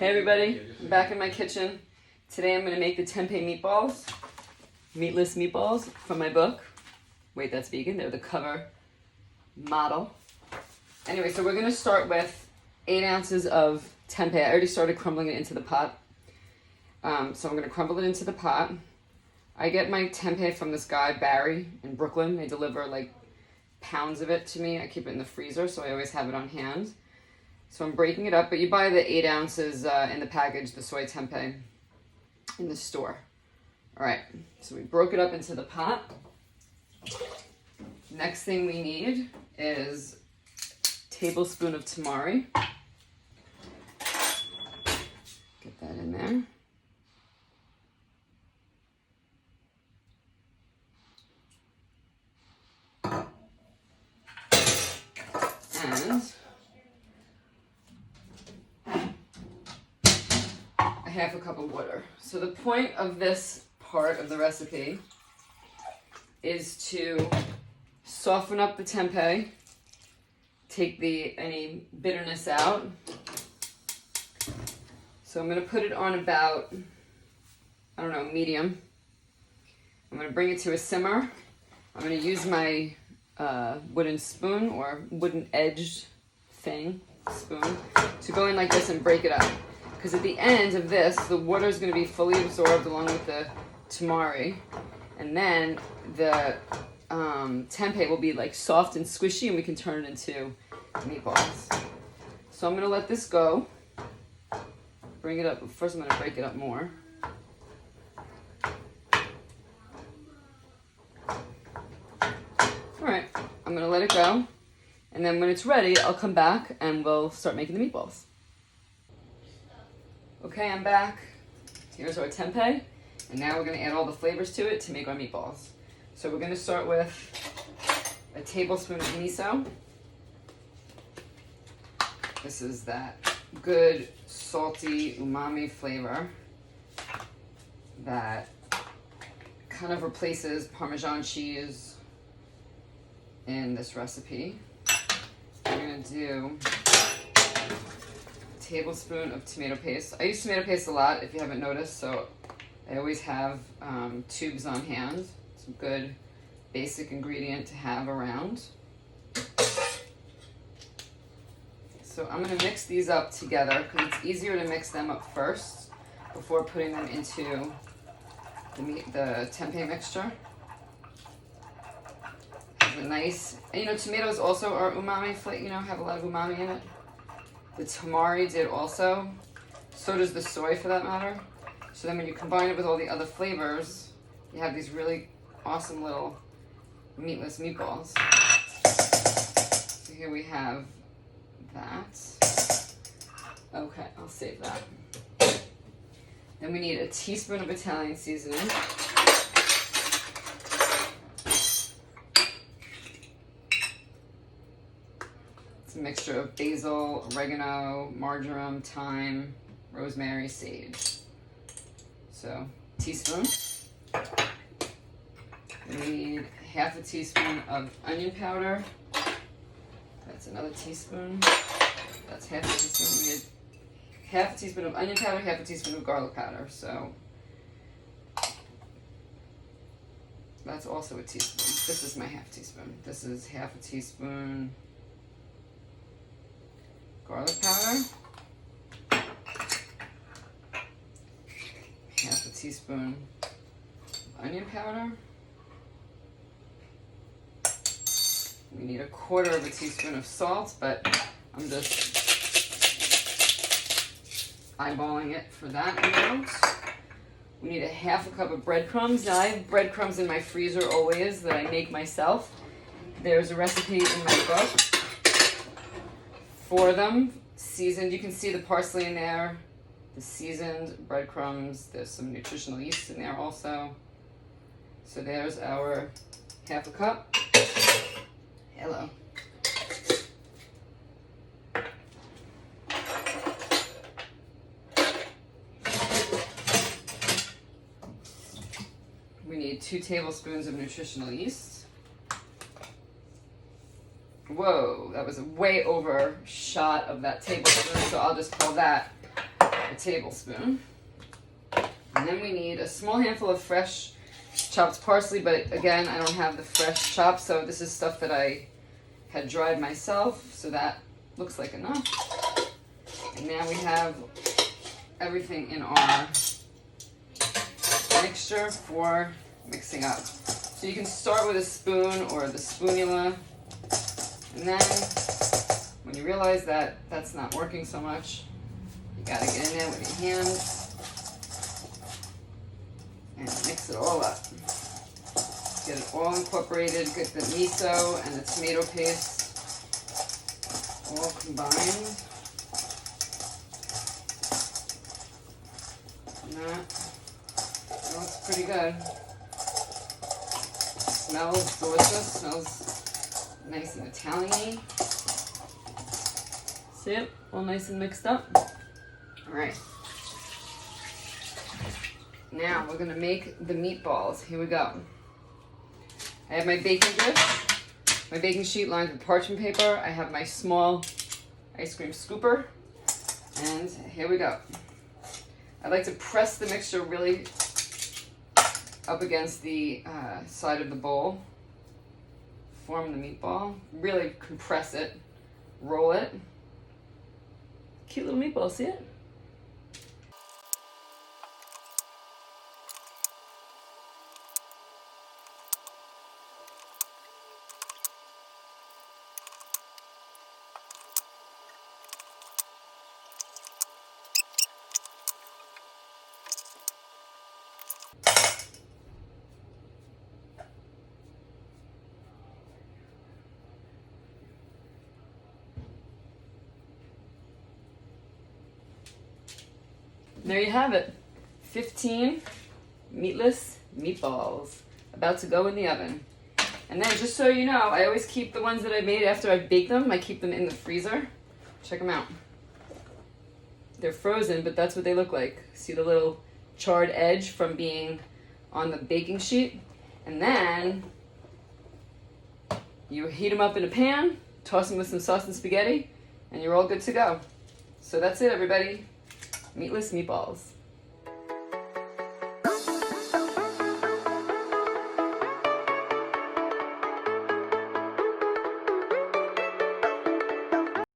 Hey everybody, I'm back in my kitchen. Today I'm going to make the tempeh meatballs, Meatless Meatballs from my book. Wait, that's vegan. They're the cover model. Anyway, so we're going to start with 8 ounces of tempeh. I already started crumbling it into the pot. So I'm going to crumble it into the pot. I get my tempeh from this guy, Barry, in Brooklyn. They deliver like pounds of it to me. I keep it in the freezer, so I always have it on hand. So I'm breaking it up, but you buy the 8 ounces in the package, the soy tempeh, in the store. All right, so we broke it up into the pot. Next thing we need is a tablespoon of tamari. Get that in there. And a half a cup of water. So the point of this part of the recipe is to soften up the tempeh, take any bitterness out. So I'm going to put it on about, medium. I'm going to bring it to a simmer. I'm going to use my wooden spoon or wooden edged thing, spoon, to go in like this and break it up. Because at the end of this, the water is going to be fully absorbed along with the tamari. And then the tempeh will be like soft and squishy and we can turn it into meatballs. So I'm going to let this go. Bring it up. First I'm going to break it up more. Alright, I'm going to let it go. And then when it's ready, I'll come back and we'll start making the meatballs. Okay, I'm back. Here's our tempeh. And now we're going to add all the flavors to it to make our meatballs. So we're going to start with a tablespoon of miso. This is that good, salty, umami flavor that kind of replaces Parmesan cheese in this recipe. I'm going to do a tablespoon of tomato paste. I use tomato paste a lot, if you haven't noticed, so I always have tubes on hand. It's a good basic ingredient to have around. So I'm going to mix these up together because it's easier to mix them up first before putting them into the tempeh mixture. It's a nice, and tomatoes also are umami, have a lot of umami in it. The tamari did also. So does the soy for that matter. So then when you combine it with all the other flavors, you have these really awesome little meatless meatballs. So here we have that. Okay, I'll save that. Then we need a teaspoon of Italian seasoning. It's a mixture of basil, oregano, marjoram, thyme, rosemary, sage. So, teaspoon. We need half a teaspoon of onion powder. That's another teaspoon. That's half a teaspoon. We need half a teaspoon of onion powder, half a teaspoon of garlic powder. So, that's also a teaspoon. This is my half teaspoon. This is half a teaspoon garlic powder. Half a teaspoon onion powder. We need a quarter of a teaspoon of salt, but I'm just eyeballing it for that amount. We need a half a cup of breadcrumbs. Now I have breadcrumbs in my freezer always that I make myself. There's a recipe in my book for them, seasoned. You can see the parsley in there. The seasoned breadcrumbs. There's some nutritional yeast in there also. So there's our half a cup. Hello. We need 2 tablespoons of nutritional yeast. Whoa, that was a way over shot of that tablespoon, so I'll just call that a tablespoon. And then we need a small handful of fresh chopped parsley, but again, I don't have the fresh chopped, so this is stuff that I had dried myself, so that looks like enough. And now we have everything in our mixture for mixing up. So you can start with a spoon or the spoonula, and then when you realize that that's not working so much, you gotta get in there with your hands and mix it all up. Get it all incorporated, get the miso and the tomato paste all combined. And that looks pretty good. Smells delicious, smells nice and Italian-y. See it? All nice and mixed up. All right. Now we're gonna make the meatballs. Here we go. I have my baking dish, my baking sheet lined with parchment paper. I have my small ice cream scooper, and here we go. I like to press the mixture really up against the side of the bowl. Form the meatball. Really compress it. Roll it. Cute little meatball, see it? There you have it. 15 meatless meatballs about to go in the oven. And then just so you know, I always keep the ones that I made after I bake them, I keep them in the freezer. Check them out. They're frozen, but that's what they look like. See the little charred edge from being on the baking sheet? And then you heat them up in a pan, toss them with some sauce and spaghetti, and you're all good to go. So that's it, everybody. Meatless meatballs.